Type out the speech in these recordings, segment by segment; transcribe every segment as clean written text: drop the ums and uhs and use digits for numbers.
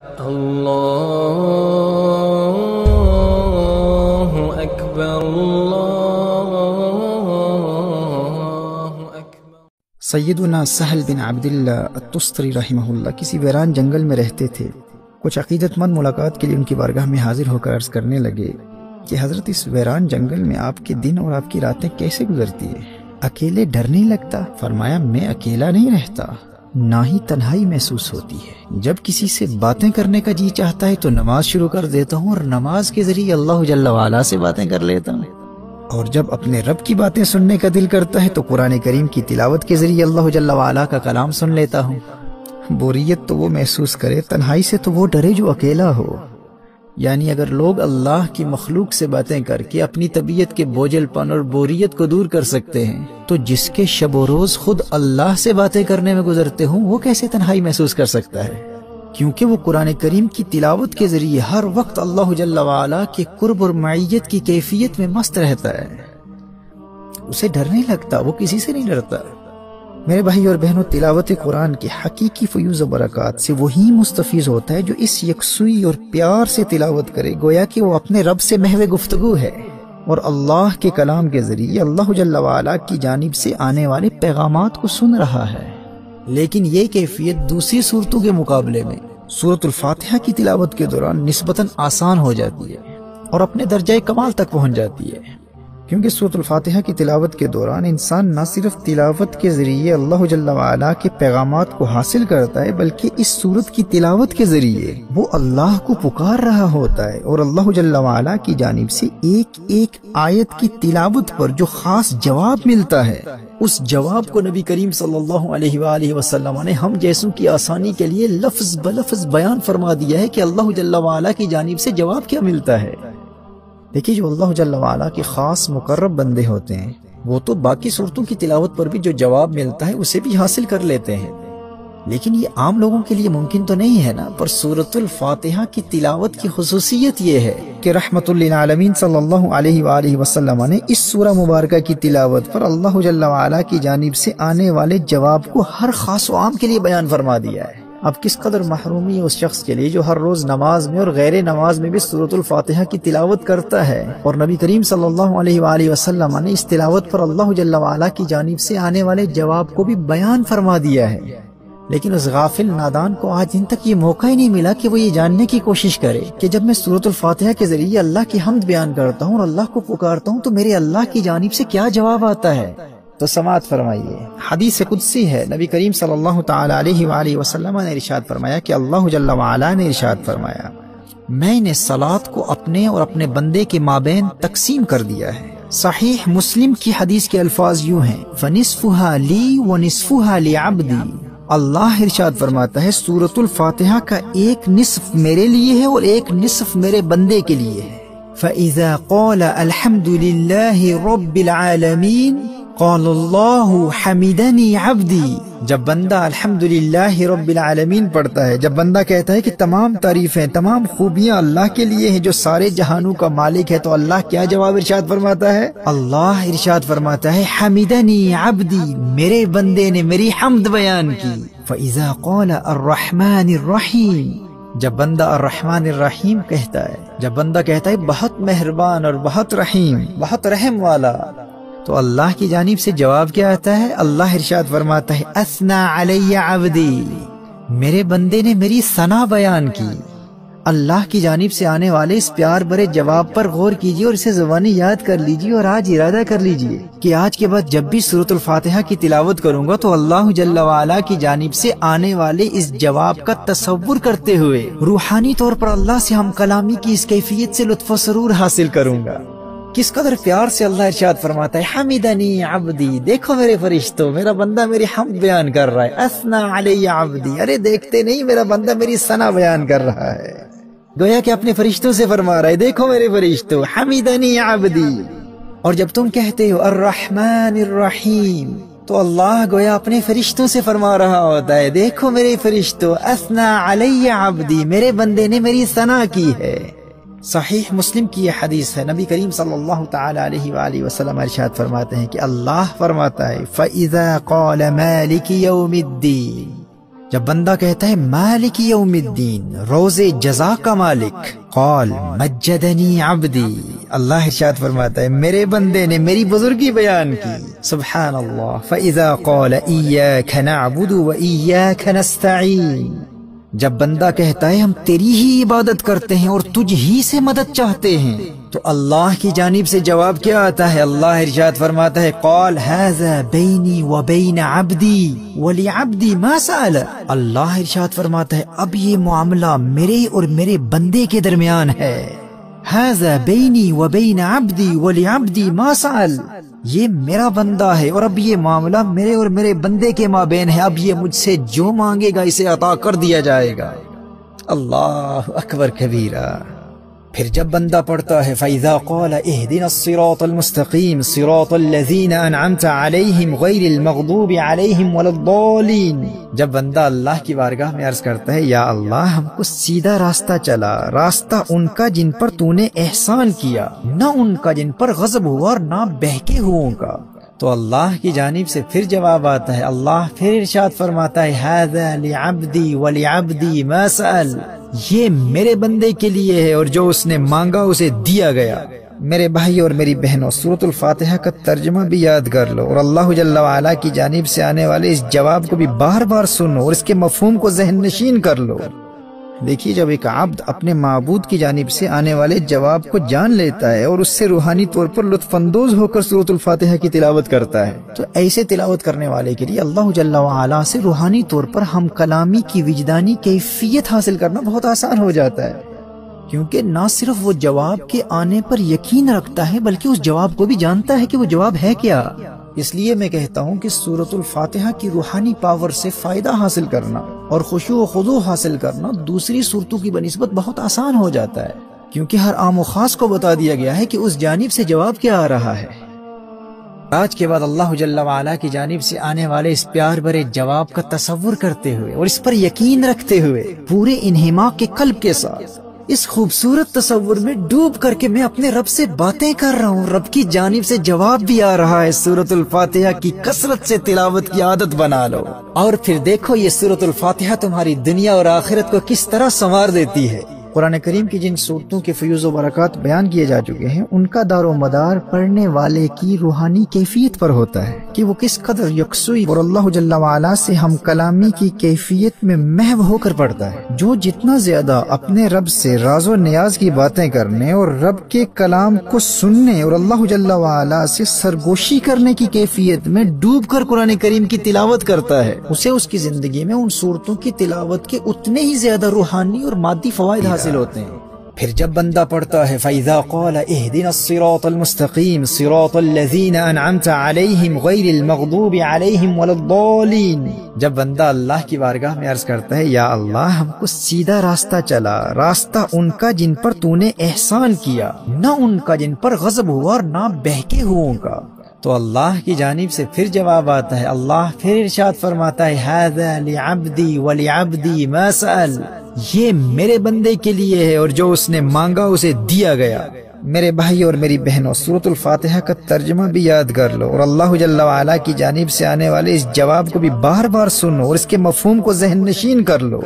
اللہ اکبر اللہ اکبر۔ سیدنا سہل بن عبداللہ التستری رحمہ اللہ کسی ویران جنگل میں رہتے تھے۔ کچھ عقیدت مند ملاقات کے لیے ان کی بارگاہ میں حاضر ہو کر عرض کرنے لگے کہ حضرت اس ویران جنگل میں آپ کے دن اور آپ کی راتیں کیسے گزرتی ہیں؟ اکیلے ڈر نہیں لگتا؟ فرمایا میں اکیلا نہیں رہتا، نہ ہی تنہائی محسوس ہوتی ہے۔ جب کسی سے باتیں کرنے کا جی چاہتا ہے تو نماز شروع کر دیتا ہوں اور نماز کے ذریعے اللہ جل وعلا سے باتیں کر لیتا ہوں، اور جب اپنے رب کی باتیں سننے کا دل کرتا ہے تو قرآن کریم کی تلاوت کے ذریعے اللہ جل وعلا کا کلام سن لیتا ہوں۔ بوریت تو وہ محسوس کرے، تنہائی سے تو وہ ڈرے جو اکیلا ہو۔ یعنی اگر لوگ اللہ کی مخلوق سے باتیں کر کے اپنی طبیعت کے بوجھل پن اور بوریت کو دور کر سکتے ہیں تو جس کے شب و روز خود اللہ سے باتیں کرنے میں گزرتے ہوں وہ کیسے تنہائی محسوس کر سکتا ہے؟ کیونکہ وہ قرآن کریم کی تلاوت کے ذریعے ہر وقت اللہ جل وعلا کے قرب اور معیت کی کیفیت میں مست رہتا ہے، اسے ڈر نہیں لگتا، وہ کسی سے نہیں ڈرتا۔ میرے بھائی اور بہنوں، تلاوت قرآن کی حقیقی فیوز و برکات سے وہی مستفیض ہوتا ہے جو اس یکسوئی اور پیار سے تلاوت کرے، گویا کہ وہ اپنے رب سے محو گفتگو ہے اور اللہ کے کلام کے ذریعے اللہ جل وعلا کی جانب سے آنے والے پیغامات کو سن رہا ہے۔ لیکن یہ کیفیت دوسری صورتوں کے مقابلے میں سورۃ الفاتحہ کی تلاوت کے دوران نسبتاً آسان ہو جاتی ہے اور اپنے درجہ کمال تک پہنچ جاتی ہے، کیونکہ سورۃ الفاتحہ کی تلاوت کے دوران انسان نہ صرف تلاوت کے ذریعے اللہ جل وعلا کے پیغامات کو حاصل کرتا ہے بلکہ اس سورت کی تلاوت کے ذریعے وہ اللہ کو پکار رہا ہوتا ہے، اور اللہ جل وعلا کی جانب سے ایک ایک آیت کی تلاوت پر جو خاص جواب ملتا ہے اس جواب کو نبی کریم صلی اللہ علیہ وآلہ وسلم نے ہم جیسوں کی آسانی کے لیے لفظ بلفظ بیان فرما دیا ہے کہ اللہ جل وعلا کی جانب سے جواب کیا ملتا ہے۔ دیکھیے، جو اللہ جل وعلا کے خاص مقرب بندے ہوتے ہیں وہ تو باقی صورتوں کی تلاوت پر بھی جو جواب ملتا ہے اسے بھی حاصل کر لیتے ہیں، لیکن یہ عام لوگوں کے لیے ممکن تو نہیں ہے نا۔ پر سورۃ الفاتحہ کی تلاوت کی خصوصیت یہ ہے کہ رحمت للعالمین صلی اللہ علیہ وآلہ وسلم نے اس سورہ مبارکہ کی تلاوت پر اللہ جل وعلا کی جانب سے آنے والے جواب کو ہر خاص و عام کے لیے بیان فرما دیا ہے۔ اب کس قدر محرومی ہے اس شخص کے لیے جو ہر روز نماز میں اور غیر نماز میں بھی سورۃ الفاتحہ کی تلاوت کرتا ہے، اور نبی کریم صلی اللہ علیہ وآلہ وسلم نے اس تلاوت پر اللہ جل وعلا کی جانب سے آنے والے جواب کو بھی بیان فرما دیا ہے۔ لیکن اس غافل نادان کو آج دن تک یہ موقع ہی نہیں ملا کہ وہ یہ جاننے کی کوشش کرے کہ جب میں سورۃ الفاتحہ کے ذریعے اللہ کی حمد بیان کرتا ہوں اور اللہ کو پکارتا ہوں تو میرے اللہ کی جانب سے کیا جواب آتا ہے۔ تو سماعت فرمائیے، حدیث قدسی ہے، نبی کریم صلی اللہ تعالی علیہ وآلہ وسلم نے ارشاد فرمایا کہ اللہ جل وعلا نے ارشاد فرمایا میں نے صلاۃ کو اپنے اور اپنے بندے کے مابین تقسیم کر دیا ہے۔ صحیح مسلم کی حدیث کے الفاظ یوں ہیں، فَنِصْفُهَا لِي وَنِصْفُهَا لِعَبْدِي۔ اللہ ارشاد فرماتا ہے سورۃ الفاتحہ کا ایک نصف میرے لیے ہے اور ایک نصف میرے بندے کے لیے ہے۔ فَإِذَا قَالَ الْحَمْدُ لِلَّهِ رَبِّ الْعَالَمِينَ قال اللہ حمیدنی عبدی، جب بندہ الحمدللہ رب العالمین پڑھتا ہے، جب بندہ کہتا ہے کہ تمام تعریفیں تمام خوبیاں اللہ کے لیے ہیں جو سارے جہانوں کا مالک ہے، تو اللہ کیا جواب ارشاد فرماتا ہے؟ اللہ ارشاد فرماتا ہے حمیدنی عبدی، میرے بندے نے میری حمد بیان کی۔ فاذا قال الرحمن الرحیم، جب بندہ الرحمن الرحیم کہتا ہے، جب بندہ کہتا ہے بہت مہربان اور بہت رحیم، بہت رحم والا، تو اللہ کی جانب سے جواب کیا آتا ہے؟ اللہ ارشاد فرماتا ہے اثنا علی عبدی، میرے بندے نے میری ثنا بیان کی۔ اللہ کی جانب سے آنے والے اس پیار بھرے جواب پر غور کیجیے اور اسے زبانی یاد کر لیجیے، اور آج ارادہ کر لیجیے کہ آج کے بعد جب بھی سورۃ الفاتحہ کی تلاوت کروں گا تو اللہ جل وعلا کی جانب سے آنے والے اس جواب کا تصور کرتے ہوئے روحانی طور پر اللہ سے ہم کلامی کی اس کیفیت سے لطف و سرور حاصل کروں گا۔ کس قدر پیار سے اللہ ارشاد فرماتا ہے حمیدنی عبدی، دیکھو میرے فرشتوں، میرا بندہ میری حمد بیان کر رہا ہے۔ اثنا علی عبدی، ارے دیکھتے نہیں میرا بندہ میری ثنا بیان کر رہا ہے، گویا کہ اپنے فرشتوں سے فرما رہا ہے دیکھو میرے فرشتوں حمیدنی عبدی۔ اور جب تم کہتے ہو الرحمن الرحیم تو اللہ گویا اپنے فرشتوں سے فرما رہا ہوتا ہے دیکھو میرے فرشتوں اثنا علی عبدی، میرے بندے نے میری ثنا کی ہے۔ صحیح مسلم کی یہ حدیث ہے، نبی کریم صلی اللہ تعالی علیہ وآلہ وسلم ارشاد فرماتے ہیں کہ اللہ فرماتا ہے فَإِذَا قَالَ مَالِكِ يَوْمِ الدِّينِ، جب بندہ کہتا ہے مالک یوم الدین، روز جزا کا مالک، قال مجدنی عبدی، اللہ ارشاد فرماتا ہے میرے بندے نے میری بزرگی بیان کی، سبحان اللہ۔ فاذا قال ایاک نعبد وایاک نستعین، جب بندہ کہتا ہے ہم تیری ہی عبادت کرتے ہیں اور تجھ ہی سے مدد چاہتے ہیں، تو اللہ کی جانب سے جواب کیا آتا ہے؟ اللہ ارشاد فرماتا ہے قال ھذا بینی وبین عبدی ولعبدی ما سأل، اللہ ارشاد فرماتا ہے اب یہ معاملہ میرے اور میرے بندے کے درمیان ہے، ھذا بینی وبین عبدی ولعبدی ما سأل، یہ میرا بندہ ہے اور اب یہ معاملہ میرے اور میرے بندے کے مابین ہے، اب یہ مجھ سے جو مانگے گا اسے عطا کر دیا جائے گا۔ اللہ اکبر کبیرہ۔ پھر جب بندہ پڑھتا ہے فَإِذَا قَالَ اهْدِنَا الصِّرَاطَ الْمُسْتَقِيمَ صِرَاطَ الَّذِينَ أَنْعَمْتَ عَلَيْهِمْ غَيْرِ الْمَغْضُوبِ عَلَيْهِمْ وَلَا الضَّالِّينَ، جب بندہ اللہ کی بارگاہ میں عرض کرتا ہے یا اللہ ہم کو سیدھا راستہ چلا، راستہ ان کا جن پر تو نے احسان کیا، نہ ان کا جن پر غضب ہوا اور نہ بہکے ہوئوں کا، تو اللہ کی جانب سے پھر جواب آتا ہے، اللہ پھر ارشاد فرماتا ہے ھذا لعبدی ولعبدی ما سأل، یہ میرے بندے کے لیے ہے اور جو اس نے مانگا اسے دیا گیا۔ میرے بھائی اور میری بہنوں، سورۃ الفاتحہ کا ترجمہ بھی یاد کر لو اور اللہ جل وعلا کی جانب سے آنے والے اس جواب کو بھی بار بار سنو اور اس کے مفہوم کو ذہن نشین کر لو۔ دیکھیے جب ایک عبد اپنے معبود کی جانب سے آنے والے جواب کو جان لیتا ہے اور اس سے روحانی طور پر لطف اندوز ہو کر سورۃ الفاتحہ کی تلاوت کرتا ہے، تو ایسے تلاوت کرنے والے کے لیے اللہ جل وعلا سے روحانی طور پر ہم کلامی کی وجدانی کیفیت حاصل کرنا بہت آسان ہو جاتا ہے، کیونکہ نہ صرف وہ جواب کے آنے پر یقین رکھتا ہے بلکہ اس جواب کو بھی جانتا ہے کہ وہ جواب ہے کیا۔ اس لیے میں کہتا ہوں کہ سورۃ الفاتحہ کی روحانی پاور سے فائدہ حاصل کرنا اور خشوع و خضوع حاصل کرنا دوسری صورتوں کی بنسبت بہت آسان ہو جاتا ہے، کیونکہ ہر عام و خاص کو بتا دیا گیا ہے کہ اس جانب سے جواب کیا آ رہا ہے۔ آج کے بعد اللہ جل وعلا کی جانب سے آنے والے اس پیار بھرے جواب کا تصور کرتے ہوئے اور اس پر یقین رکھتے ہوئے پورے انہماک کے قلب کے ساتھ اس خوبصورت تصور میں ڈوب کر کے میں اپنے رب سے باتیں کر رہا ہوں، رب کی جانب سے جواب بھی آ رہا ہے، سورۃ الفاتحہ کی کثرت سے تلاوت کی عادت بنا لو اور پھر دیکھو یہ سورۃ الفاتحہ تمہاری دنیا اور آخرت کو کس طرح سنوار دیتی ہے۔ قرآن کریم کی جن صورتوں کے فیوز و برکات بیان کیے جا چکے ہیں ان کا دار و مدار پڑھنے والے کی روحانی کیفیت پر ہوتا ہے کہ وہ کس قدر یکسوئی اور اللہ جل وعلا سے ہم کلامی کی کیفیت میں محو ہو کر پڑھتا ہے۔ جو جتنا زیادہ اپنے رب سے راز و نیاز کی باتیں کرنے اور رب کے کلام کو سننے اور اللہ جل وعلا سے سرگوشی کرنے کی کیفیت میں ڈوب کر قرآن کریم کی تلاوت کرتا ہے، اسے اس کی زندگی میں ان صورتوں کی تلاوت کے اتنے ہی زیادہ روحانی اور مادی فوائد حاصل ہوتے ہیں۔ پھر جب بندہ پڑھتا ہے فَإِذَا قَالَ اهْدِنَا الصِّرَاطَ الْمُسْتَقِيمَ صِرَاطَ الَّذِينَ أَنْعَمْتَ عَلَيْهِمْ غَيْرِ الْمَغْضُوبِ عَلَيْهِمْ وَلَا الضَّالِّينَ، جب بندہ اللہ کی بارگاہ میں عرض کرتا ہے یا اللہ ہم کو سیدھا راستہ چلا، راستہ ان کا جن پر تو نے احسان کیا، نہ ان کا جن پر غضب ہوا اور نہ بہکے ہوئوں کا، تو اللہ کی جانب سے پھر جواب آتا ہے، اللہ پھر ارشاد فرماتا ہے ھذا لعبدی ولعبدی ما سأل، یہ میرے بندے کے لیے ہے اور جو اس نے مانگا اسے دیا گیا۔ میرے بھائی اور میری بہنوں، سورۃ الفاتحہ کا ترجمہ بھی یاد کر لو اور اللہ جل وعلا کی جانب سے آنے والے اس جواب کو بھی بار بار سنو اور اس کے مفہوم کو ذہن نشین کر لو۔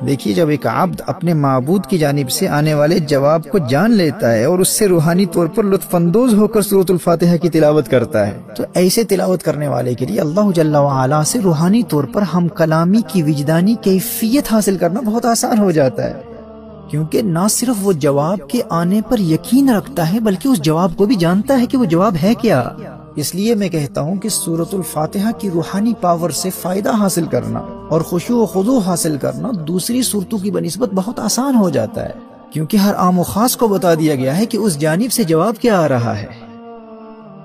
دیکھیے جب ایک عبد اپنے معبود کی جانب سے آنے والے جواب کو جان لیتا ہے اور اس سے روحانی طور پر لطف اندوز ہو کر سورۃ الفاتحہ کی تلاوت کرتا ہے، تو ایسے تلاوت کرنے والے کے لیے اللہ جل وعلا سے روحانی طور پر ہم کلامی کی وجدانی کیفیت حاصل کرنا بہت آسان ہو جاتا ہے، کیونکہ نہ صرف وہ جواب کے آنے پر یقین رکھتا ہے بلکہ اس جواب کو بھی جانتا ہے کہ وہ جواب ہے کیا۔ اس لیے میں کہتا ہوں کہ سورۃ الفاتحہ کی روحانی پاور سے فائدہ حاصل کرنا اور خشوع و خضوع حاصل کرنا دوسری صورتوں کی بنسبت بہت آسان ہو جاتا ہے، کیونکہ ہر عام و خاص کو بتا دیا گیا ہے کہ اس جانب سے جواب کیا آ رہا ہے۔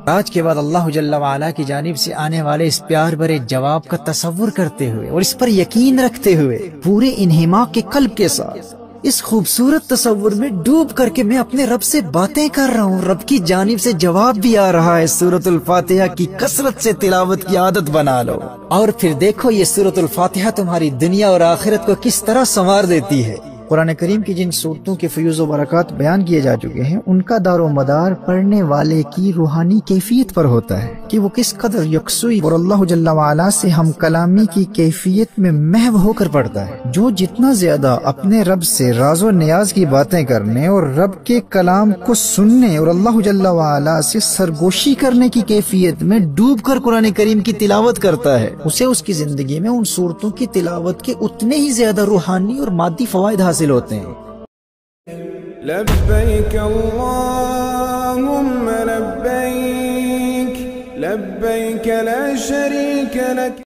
آج کے بعد اللہ جل وعلا کی جانب سے آنے والے اس پیار بھرے جواب کا تصور کرتے ہوئے اور اس پر یقین رکھتے ہوئے پورے انہماک کے قلب کے ساتھ اس خوبصورت تصور میں ڈوب کر کے میں اپنے رب سے باتیں کر رہا ہوں، رب کی جانب سے جواب بھی آ رہا ہے، سورۃ الفاتحہ کی کثرت سے تلاوت کی عادت بنا لو اور پھر دیکھو یہ سورۃ الفاتحہ تمہاری دنیا اور آخرت کو کس طرح سنوار دیتی ہے۔ قرآن کریم کی جن صورتوں کے فیوز و برکات بیان کیے جا چکے ہیں ان کا دار و مدار پڑھنے والے کی روحانی کیفیت پر ہوتا ہے کہ وہ کس قدر یکسوئی اور اللہ جل وعلا سے ہم کلامی کی کیفیت میں محو ہو کر پڑھتا ہے۔ جو جتنا زیادہ اپنے رب سے راز و نیاز کی باتیں کرنے اور رب کے کلام کو سننے اور اللہ جل وعلا سے سرگوشی کرنے کی کیفیت میں ڈوب کر قرآن کریم کی تلاوت کرتا ہے، اسے اس کی زندگی میں ان صورتوں کی تلاوت کے اتنے ہی زیادہ روحانی اور مادی فوائد حاصل ہوتے ہیں۔ لبیک اللہم لبیک لبیک لا شریک لک